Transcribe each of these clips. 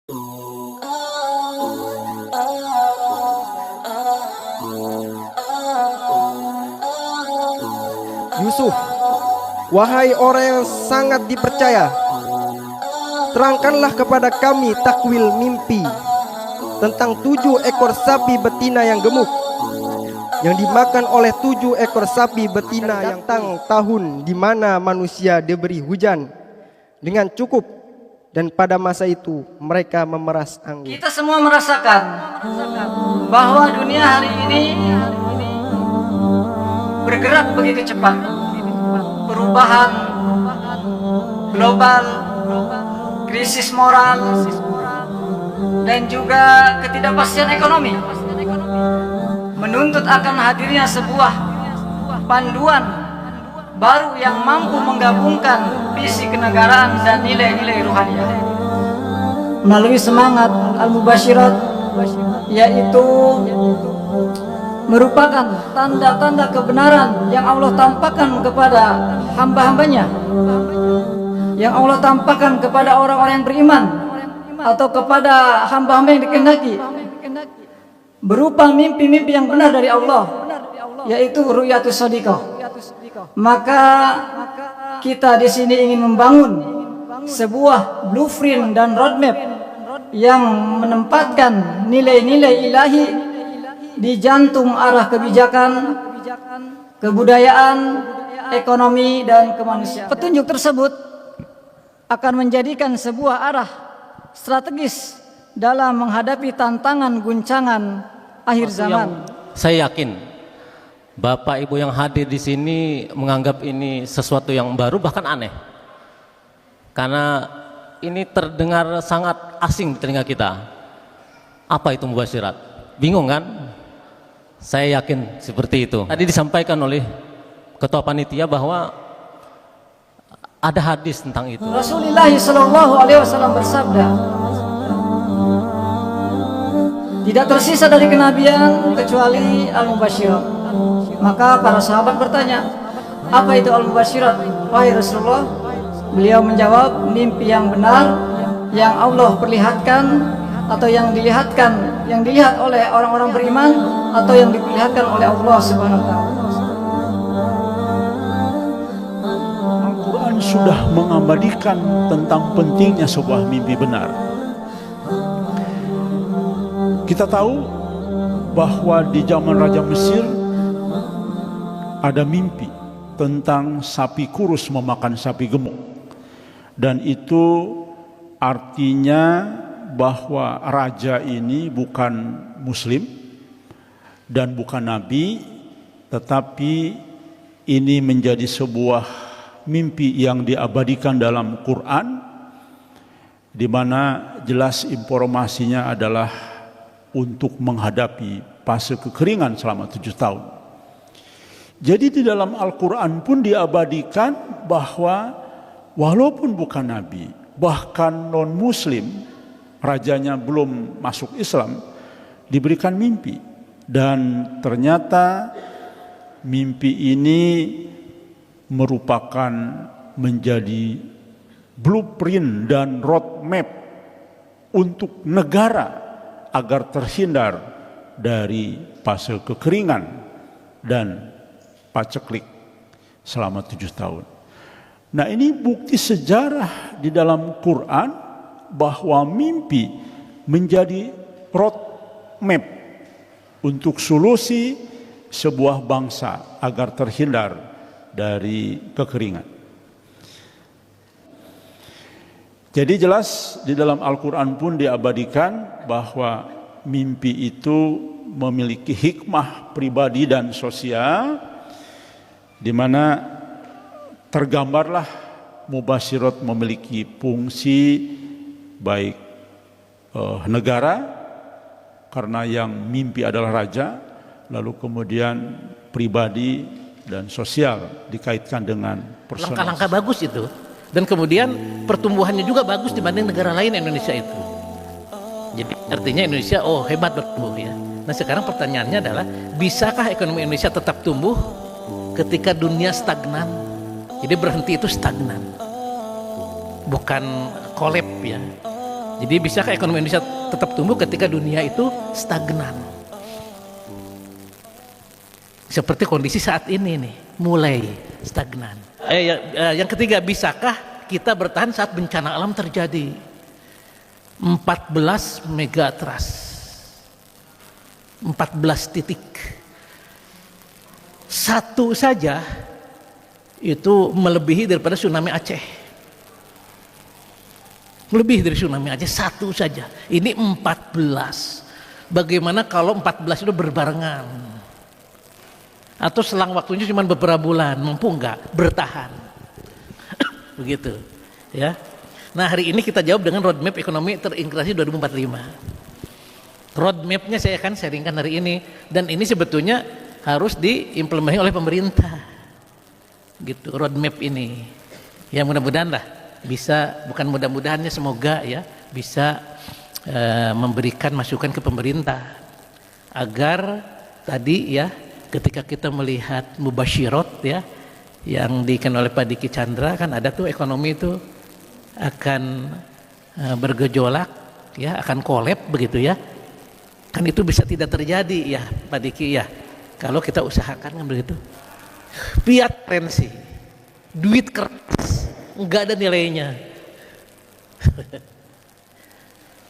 Yusuf, wahai orang yang sangat dipercaya, terangkanlah kepada kami takwil mimpi tentang 7 ekor sapi betina yang gemuk yang dimakan oleh 7 ekor sapi betina yang tahun di mana manusia diberi hujan dengan cukup, dan pada masa itu mereka memeras anggur. Kita semua merasakan bahwa dunia hari ini bergerak begitu cepat. Perubahan global, krisis moral, dan juga ketidakpastian ekonomi menuntut akan hadirnya sebuah panduan baru yang mampu menggabungkan visi kenegaraan dan nilai-nilai ruhaniah melalui semangat al-mubasyirat, yaitu merupakan tanda-tanda kebenaran yang Allah tampakkan kepada hamba-hambanya, yang Allah tampakkan kepada orang-orang yang beriman atau kepada hamba-hamba yang dikehendaki, berupa mimpi-mimpi yang benar dari Allah, yaitu ru'yatus shadiqah. Maka kita di sini ingin membangun sebuah blueprint dan roadmap yang menempatkan nilai-nilai ilahi di jantung arah kebijakan, kebudayaan, ekonomi, dan kemanusiaan. Petunjuk tersebut akan menjadikan sebuah arah strategis dalam menghadapi tantangan guncangan akhir zaman. Saya yakin Bapak Ibu yang hadir di sini menganggap ini sesuatu yang baru, bahkan aneh, karena ini terdengar sangat asing di telinga kita. Apa itu mubasyirat? Bingung kan? Saya yakin seperti itu. Tadi disampaikan oleh Ketua Panitia bahwa ada hadis tentang itu. Rasulullah SAW bersabda, tidak tersisa dari kenabian kecuali al-mubasyirat. Maka para sahabat bertanya, apa itu al-mubasyirat, wahai Rasulullah? Beliau menjawab, mimpi yang benar yang Allah perlihatkan atau yang dilihat oleh orang-orang beriman atau yang diperlihatkan oleh Allah Subhanahu wa taala. Al-Quran sudah mengabadikan tentang pentingnya sebuah mimpi benar. Kita tahu bahwa di zaman Raja Mesir ada mimpi tentang sapi kurus memakan sapi gemuk, dan itu artinya bahwa raja ini bukan muslim dan bukan nabi, tetapi ini menjadi sebuah mimpi yang diabadikan dalam Quran, di mana jelas informasinya adalah untuk menghadapi fase kekeringan selama 7 tahun. Jadi di dalam Al-Quran pun diabadikan bahwa walaupun bukan nabi, bahkan non-muslim, rajanya belum masuk Islam, diberikan mimpi. Dan ternyata mimpi ini merupakan menjadi blueprint dan roadmap untuk negara agar terhindar dari fase kekeringan dan paceklik selama 7 tahun. Nah, ini bukti sejarah di dalam Quran bahwa mimpi menjadi roadmap untuk solusi sebuah bangsa agar terhindar dari kekeringan. Jadi jelas di dalam Al-Quran pun diabadikan bahwa mimpi itu memiliki hikmah pribadi dan sosial, di mana tergambarlah mubasyirat memiliki fungsi baik negara, karena yang mimpi adalah raja, lalu kemudian pribadi dan sosial dikaitkan dengan personal. Langkah-langkah bagus itu, dan kemudian pertumbuhannya juga bagus dibanding negara lain Indonesia itu. Jadi artinya Indonesia hebat bertumbuh ya. Nah sekarang pertanyaannya adalah, bisakah ekonomi Indonesia tetap tumbuh ketika dunia stagnan? Jadi berhenti itu stagnan, bukan kolab ya. Jadi bisakah ekonomi Indonesia tetap tumbuh ketika dunia itu stagnan? Seperti kondisi saat ini nih, mulai stagnan. Yang ketiga, bisakah kita bertahan saat bencana alam terjadi? 14 megatrust, 14 titik. Satu saja itu melebihi daripada tsunami Aceh. Lebih dari tsunami Aceh, satu saja. Ini 14. Bagaimana kalau 14 itu berbarengan? Atau selang waktunya cuma beberapa bulan, mampu enggak bertahan? Begitu, ya. Nah, hari ini kita jawab dengan roadmap ekonomi terintegrasi 2045. Roadmapnya saya akan sharingkan hari ini, dan ini sebetulnya harus diimplementasi oleh pemerintah. Gitu, roadmap ini. Ya mudah-mudahan lah bisa, bukan mudah-mudahannya, semoga ya bisa memberikan masukan ke pemerintah agar tadi ya ketika kita melihat mubasyirat ya yang diikan oleh Pak Diki Chandra, kan ada tuh ekonomi itu akan bergejolak ya, akan kolab begitu ya, kan itu bisa tidak terjadi ya Pak Diki ya kalau kita usahakan kan begitu. Fiat currency, duit kertas nggak ada nilainya.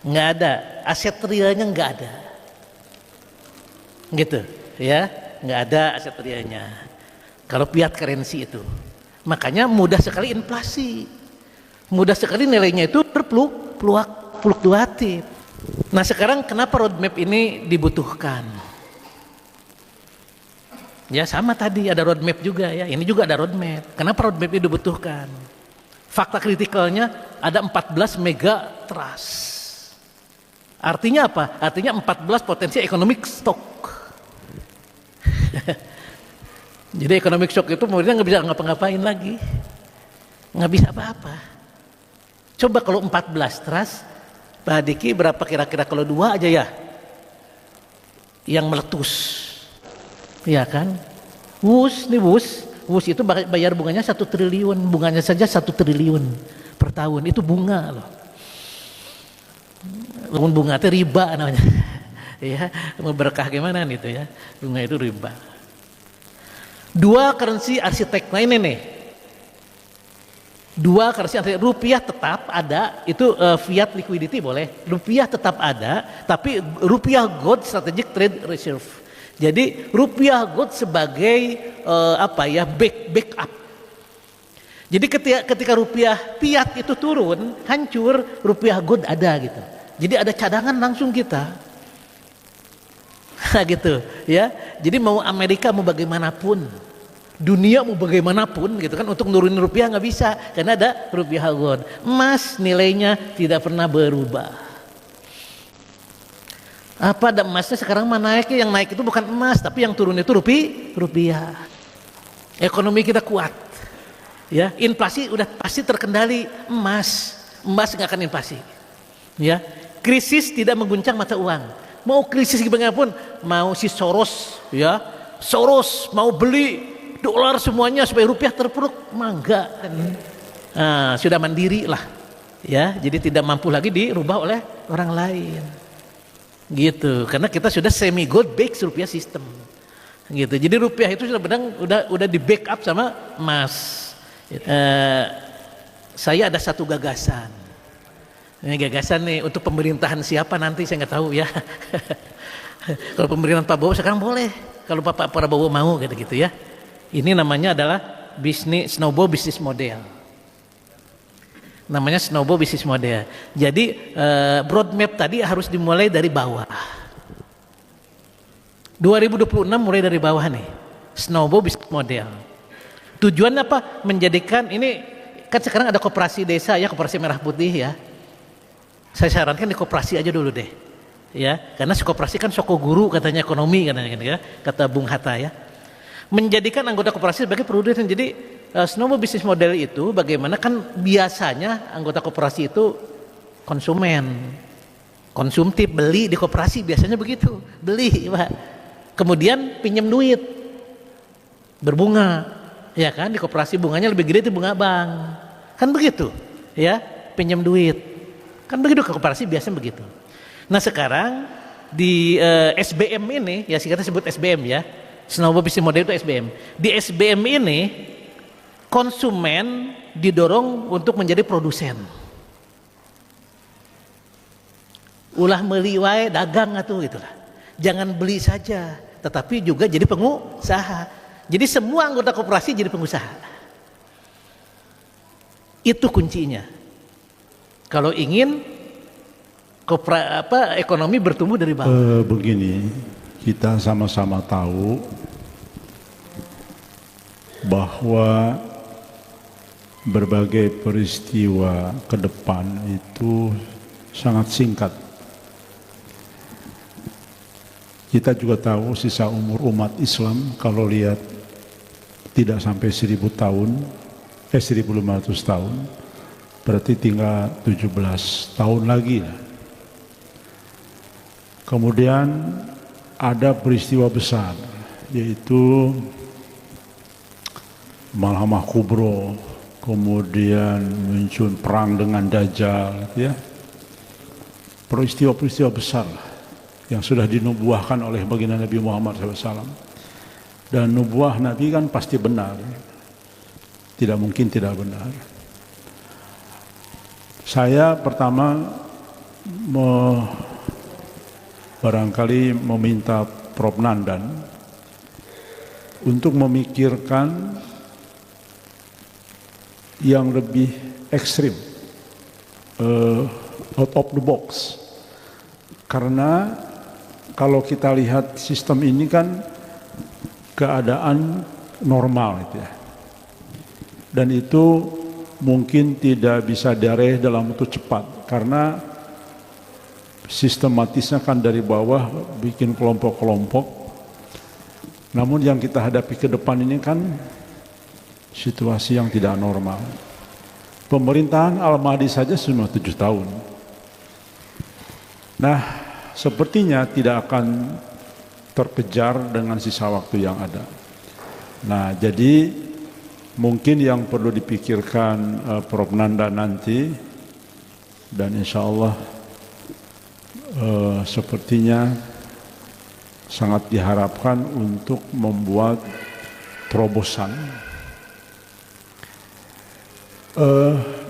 Nggak ada, aset realnya nggak ada, gitu ya, nggak ada aset realnya kalau fiat currency itu. Makanya mudah sekali inflasi, mudah sekali nilainya itu fluktuatif. Nah sekarang kenapa roadmap ini dibutuhkan? Ya sama tadi ada roadmap juga ya, ini juga ada roadmap. Kenapa roadmap ini dibutuhkan? Fakta kritikalnya ada 14 mega trust. Artinya apa? Artinya 14 potensi economic stock. Jadi economic stock itu kemudian nggak bisa ngapa-ngapain lagi, nggak bisa apa-apa. Coba kalau 14 trust, Pak Diki berapa kira-kira kalau 2 aja ya yang meletus, ya kan? Wus itu bayar bunganya 1 triliun, bunganya saja 1 triliun per tahun, itu bunga loh. Bunga itu riba namanya. Ya, mau berkah gimana nih itu ya? Bunga itu riba. 2 currency arsitek lain nih. 2 currency arsitek, rupiah tetap ada, itu fiat liquidity boleh. Rupiah tetap ada, tapi rupiah gold strategic trade reserve. Jadi rupiah gold sebagai backup. Jadi ketika rupiah fiat itu turun, hancur, rupiah gold ada gitu. Jadi ada cadangan langsung kita. Nah gitu ya. Jadi mau Amerika mau bagaimanapun, dunia mau bagaimanapun gitu kan, untuk nurunin rupiah nggak bisa karena ada rupiah gold. Emas nilainya tidak pernah berubah. Apa ada emasnya sekarang mana naik, yang naik itu bukan emas tapi yang turun itu rupiah. Ekonomi kita kuat ya, inflasi udah pasti terkendali, emas nggak akan inflasi ya. Krisis tidak mengguncang mata uang, mau krisis bagaimanapun, mau si Soros mau beli dolar semuanya supaya rupiah terpuruk, mangga sudah mandiri lah ya, jadi tidak mampu lagi dirubah oleh orang lain. Gitu, karena kita sudah semi gold based rupiah system, gitu. Jadi rupiah itu udah di backup sama emas. Saya ada satu gagasan. Ini gagasan nih untuk pemerintahan siapa nanti saya nggak tahu ya. Kalau pemerintahan Pak Prabowo sekarang boleh, kalau Pak Prabowo mau gitu ya. Ini namanya adalah snowball business model. Namanya snowball business model. Jadi roadmap tadi harus dimulai dari bawah. 2026 mulai dari bawah nih, snowball business model. Tujuan apa? Menjadikan ini kan sekarang ada koperasi desa ya, koperasi merah putih ya. Saya sarankan di koperasi aja dulu deh, ya, karena koperasi kan soko guru katanya ekonomi katanya ya, kata Bung Hatta ya. Menjadikan anggota koperasi sebagai produsen. Jadi snowball business model itu bagaimana, kan biasanya anggota koperasi itu konsumtif, beli di koperasi biasanya begitu, beli Pak. Kemudian pinjam duit berbunga, ya kan, di koperasi bunganya lebih gede itu bunga bank, kan begitu ya, pinjam duit Kan begitu koperasi biasanya begitu. Nah sekarang di SBM ini, ya kita sebut SBM ya, Sustainable Business Model itu SBM. Di SBM ini konsumen didorong untuk menjadi produsen. Ulah meuli wae dagang atuh gitulah. Jangan beli saja, tetapi juga jadi pengusaha. Jadi semua anggota koperasi jadi pengusaha. Itu kuncinya. Kalau ingin ekonomi bertumbuh dari bawah. Begini, kita sama-sama tahu bahwa berbagai peristiwa ke depan itu sangat singkat. Kita juga tahu sisa umur umat Islam kalau lihat tidak sampai 1000 tahun, 1500 tahun, berarti tinggal 17 tahun lagi. Kemudian ada peristiwa besar, yaitu Malhamah Kubro, kemudian muncul perang dengan Dajjal, ya. Peristiwa-peristiwa besar yang sudah dinubuahkan oleh baginda Nabi Muhammad SAW. Dan nubuah Nabi kan pasti benar, tidak mungkin tidak benar. Saya pertama barangkali meminta Prof. Nandan untuk memikirkan yang lebih ekstrim, out of the box. Karena kalau kita lihat sistem ini kan keadaan normal itu ya. Dan itu mungkin tidak bisa diraih dalam waktu cepat karena sistematisnya kan dari bawah bikin kelompok-kelompok. Namun yang kita hadapi ke depan ini kan situasi yang tidak normal. Pemerintahan Al-Mahdi saja cuma 7 tahun. Nah, sepertinya tidak akan terkejar dengan sisa waktu yang ada. Nah, jadi mungkin yang perlu dipikirkan Prof. Nanda nanti, dan insya Allah sepertinya sangat diharapkan untuk membuat terobosan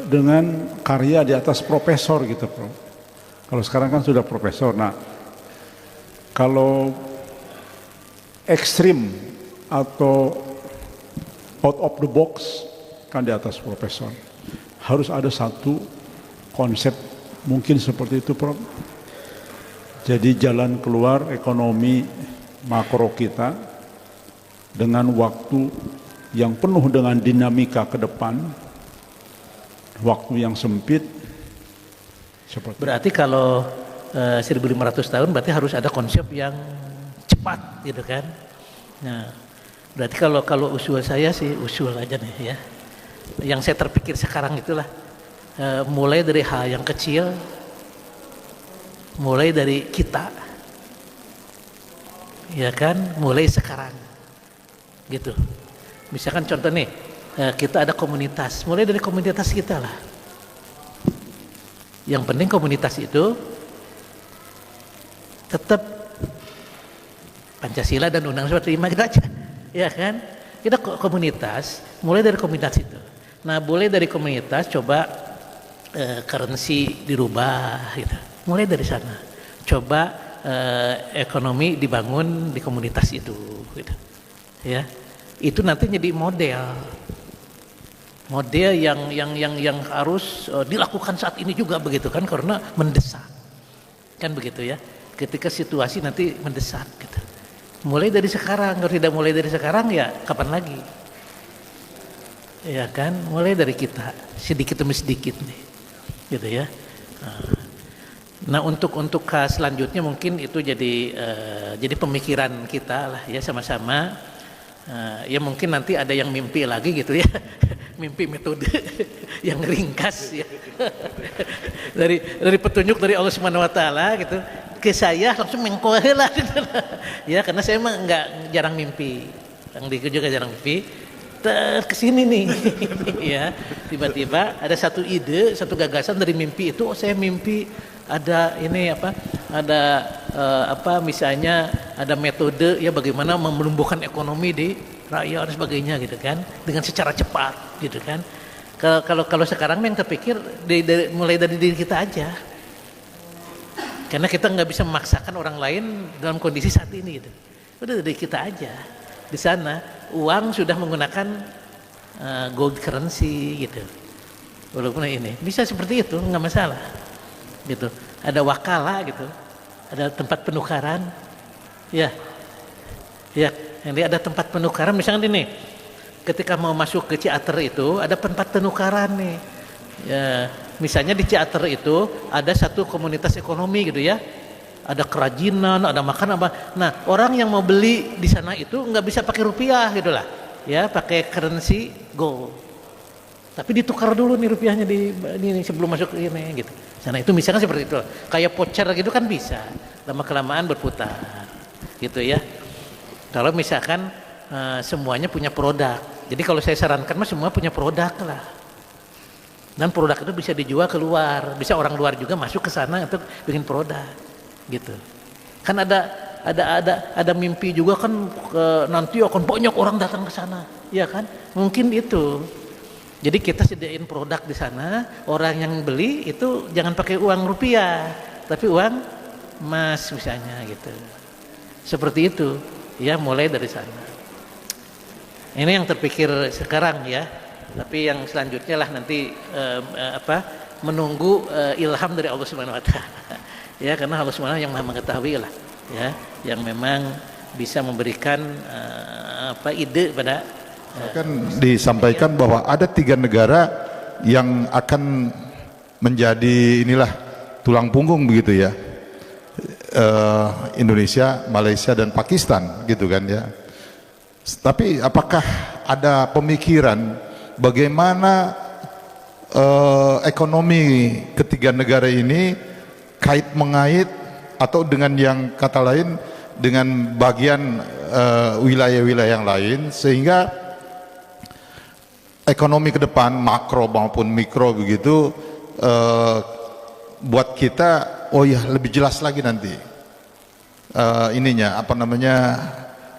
dengan karya di atas profesor gitu, Prof. Kalau sekarang kan sudah profesor. Nah, kalau ekstrim atau out of the box kan di atas profesor. Harus ada satu konsep mungkin seperti itu, Prof. Jadi jalan keluar ekonomi makro kita dengan waktu yang penuh dengan dinamika ke depan, waktu yang sempit. Berarti kalau 1500 tahun berarti harus ada konsep yang cepat gitu kan. Nah, berarti kalau usul saya sih usul aja nih ya. Yang saya terpikir sekarang itulah mulai dari hal yang kecil, mulai dari kita, ya kan, mulai sekarang, gitu. Misalkan contoh nih, kita ada komunitas, mulai dari komunitas kita lah. Yang penting komunitas itu tetap Pancasila dan Undang-Undang 45 gitu aja, ya kan? Kita komunitas, mulai dari komunitas itu. Nah, boleh dari komunitas coba currency dirubah, gitu. Mulai dari sana. Coba ekonomi dibangun di komunitas itu, gitu. Ya, itu nanti jadi model yang harus dilakukan saat ini juga begitu kan, karena mendesak, kan begitu ya. Ketika situasi nanti mendesak, gitu. Mulai dari sekarang. Kalau tidak mulai dari sekarang ya kapan lagi? Ya kan, mulai dari kita sedikit demi sedikit nih, gitu ya. Nah untuk selanjutnya mungkin itu jadi pemikiran kita lah ya sama-sama. Ya mungkin nanti ada yang mimpi lagi gitu ya, mimpi metode yang ringkas ya. dari petunjuk dari Allah Subhanahu Wa Taala gitu ke saya langsung mengkohe lah gitu. Ya karena saya emang jarang mimpi, yang Diku juga jarang mimpi. ke sini nih. Ya, tiba-tiba ada satu ide, satu gagasan dari mimpi itu, oh saya mimpi ada ini apa? Ada misalnya ada metode ya bagaimana menumbuhkan ekonomi di rakyat dan sebagainya gitu kan, dengan secara cepat gitu kan. Kalau sekarang yang terpikir mulai dari diri kita aja. Karena kita nggak bisa memaksakan orang lain dalam kondisi saat ini gitu. Udah dari kita aja. Di sana uang sudah menggunakan gold currency gitu. Walaupun ini bisa seperti itu nggak masalah. Gitu. Ada wakala gitu. Ada tempat penukaran. Ya. Ya, jadi ada tempat penukaran misalnya ini. Ketika mau masuk ke Ciater itu ada tempat penukaran nih. Ya, misalnya di Ciater itu ada satu komunitas ekonomi gitu ya. Ada kerajinan, ada makan apa. Nah, orang yang mau beli di sana itu nggak bisa pakai rupiah gitu lah. Ya, pakai currency gold. Tapi ditukar dulu nih rupiahnya di sebelum masuk ke ini gitu. Sana itu misalnya seperti itu. Kayak voucher gitu kan bisa. Lama-kelamaan berputar. Gitu ya. Kalau misalkan semuanya punya produk. Jadi kalau saya sarankan mah semua punya produk lah. Dan produk itu bisa dijual keluar, bisa orang luar juga masuk ke sana untuk bikin produk, gitu. Kan ada mimpi juga kan nanti akan banyak orang datang ke sana, ya kan? Mungkin itu. Jadi kita sediain produk di sana, orang yang beli itu jangan pakai uang rupiah, tapi uang emas misalnya, gitu. Seperti itu, ya mulai dari sana. Ini yang terpikir sekarang ya. Tapi yang selanjutnya lah nanti menunggu ilham dari Allah Subhanahu wa taala. Ya, karena Allah Subhanahu yang Maha mengetahui lah, ya, yang memang bisa memberikan ide pada akan disampaikan bahwa ada 3 negara yang akan menjadi inilah tulang punggung begitu ya. Indonesia, Malaysia dan Pakistan gitu kan ya. Tapi apakah ada pemikiran bagaimana ekonomi ketiga negara ini kait mengait atau dengan yang kata lain dengan bagian wilayah-wilayah yang lain sehingga ekonomi ke depan makro maupun mikro begitu buat kita oh ya lebih jelas lagi nanti ininya apa namanya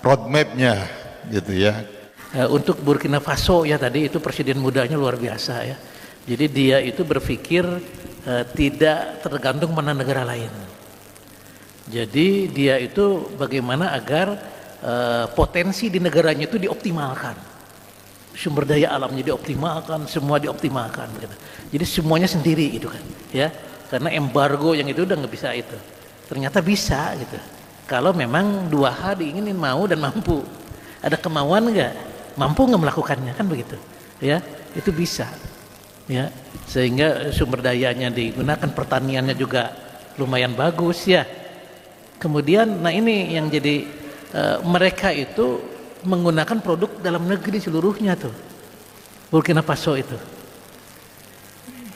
roadmapnya gitu ya. Untuk Burkina Faso ya tadi itu presiden mudanya luar biasa ya. Jadi dia itu berpikir tidak tergantung mana negara lain. Jadi dia itu bagaimana agar potensi di negaranya itu dioptimalkan. Sumber daya alamnya dioptimalkan, semua dioptimalkan gitu. Jadi semuanya sendiri itu kan ya. Karena embargo yang itu udah nggak bisa itu. Ternyata bisa gitu. Kalau memang 2 hal diinginin mau dan mampu. Ada kemauan nggak? Mampu nggak melakukannya kan begitu? Ya, itu bisa. Ya, sehingga sumber dayanya digunakan, pertaniannya juga lumayan bagus ya. Kemudian, nah ini yang jadi mereka itu menggunakan produk dalam negeri seluruhnya tuh. Burkina Faso itu.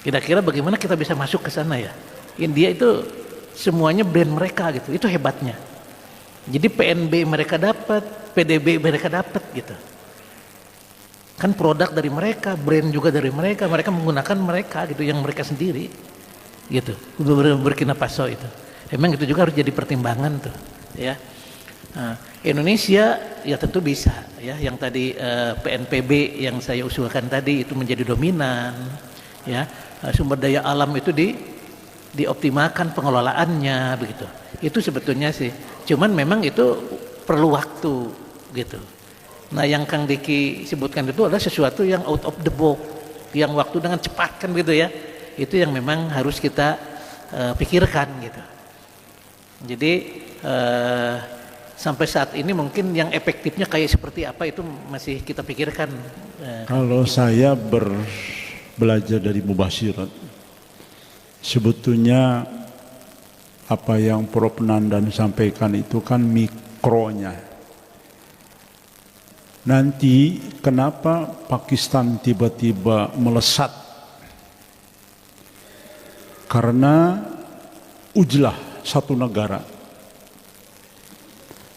Kira-kira bagaimana kita bisa masuk ke sana ya? India itu semuanya brand mereka gitu. Itu hebatnya. Jadi PNB mereka dapat, PDB mereka dapat gitu. Kan produk dari mereka, brand juga dari mereka, mereka menggunakan mereka gitu, yang mereka sendiri gitu. Burkina Faso itu. Emang itu juga harus jadi pertimbangan tuh, ya. Nah, Indonesia ya tentu bisa, ya. Yang tadi PNPB yang saya usulkan tadi itu menjadi dominan, ya. Sumber daya alam itu dioptimalkan pengelolaannya begitu. Itu sebetulnya sih. Cuman memang itu perlu waktu gitu. Nah, yang Kang Diki sebutkan itu adalah sesuatu yang out of the box, yang waktu dengan cepat kan gitu ya. Itu yang memang harus kita pikirkan gitu. Jadi sampai saat ini mungkin yang efektifnya kayak seperti apa itu masih kita pikirkan. Kalau saya belajar dari Mubasyirat, sebetulnya apa yang Prof. Nandan sampaikan itu kan mikronya. Nanti kenapa Pakistan tiba-tiba melesat? Karena ujlah satu negara.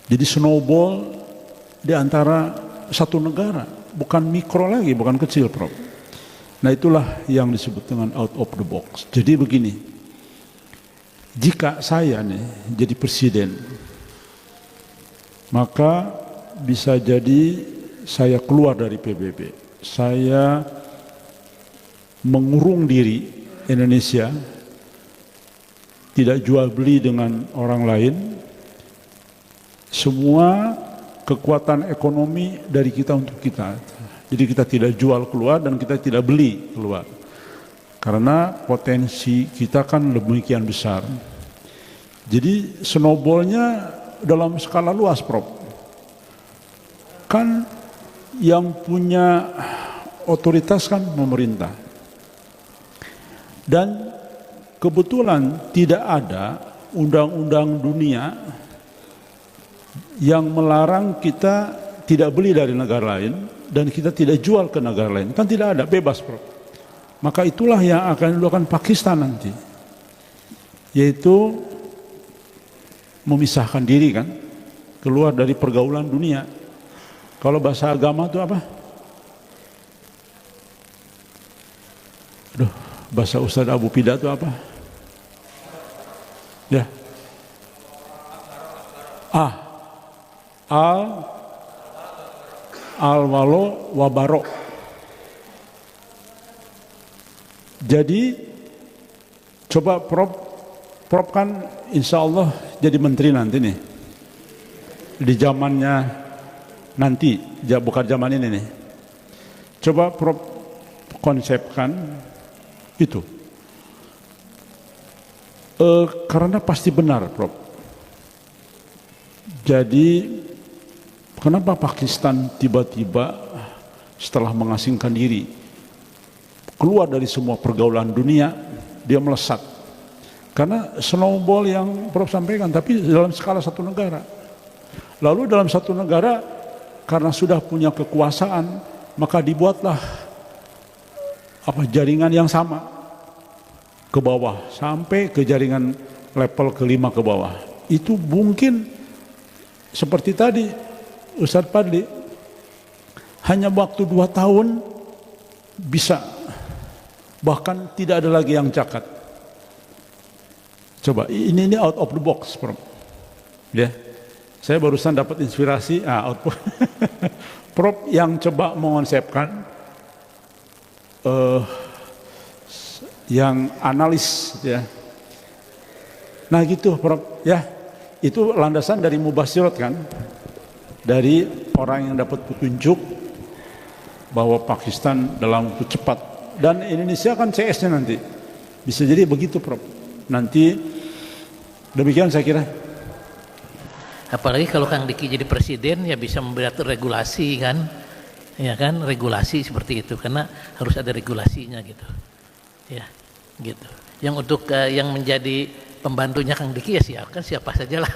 Jadi snowball di antara satu negara. bukan mikro lagi, bukan kecil, Prof. Nah, itulah yang disebut dengan out of the box. Jadi begini, jika saya nih jadi presiden, maka bisa jadi saya keluar dari PBB. Saya mengurung diri Indonesia, tidak jual beli dengan orang lain. Semua kekuatan ekonomi dari kita untuk kita. Jadi kita tidak jual keluar dan kita tidak beli keluar. Karena potensi kita kan demikian besar. Jadi snowballnya dalam skala luas, Prof. Kan yang punya otoritas kan pemerintah. Dan kebetulan tidak ada undang-undang dunia yang melarang kita tidak beli dari negara lain dan kita tidak jual ke negara lain. Kan tidak ada, bebas, Prof. Maka itulah yang akan dilakukan Pakistan nanti, yaitu memisahkan diri kan, keluar dari pergaulan dunia. Kalau bahasa agama itu apa? Aduh, bahasa Ustadz Abu Pida itu apa? Ya. Al-walo wabaro. Jadi coba Prof kan insya Allah jadi menteri nanti nih. Di zamannya nanti, bukan zaman ini nih. Coba Prof konsepkan itu. Karena pasti benar, Prof. Jadi kenapa Pakistan tiba-tiba setelah mengasingkan diri keluar dari semua pergaulan dunia, dia melesat? Karena snowball yang Prof sampaikan, tapi dalam skala satu negara. Lalu dalam satu negara, karena sudah punya kekuasaan, maka dibuatlah jaringan yang sama ke bawah sampai ke jaringan level kelima ke bawah. Itu mungkin seperti tadi Ustadz Padli, hanya waktu 2 tahun bisa, bahkan tidak ada lagi yang cakat. Coba ini out of the box, Prof. Ya, saya barusan dapat inspirasi, Prof yang coba mengonsepkan, yang analis, ya. Nah gitu, Prof. Ya, itu landasan dari Mubasyirat kan. Dari orang yang dapat petunjuk bahwa Pakistan dalam waktu cepat, dan Indonesia kan CS-nya nanti bisa jadi begitu, Prof. Nanti demikian saya kira. Apalagi kalau Kang Diki jadi presiden, ya bisa membuat regulasi kan, ya kan, regulasi seperti itu, karena harus ada regulasinya gitu, ya, gitu. Yang untuk yang menjadi pembantunya Kang Diki ya siapa saja lah.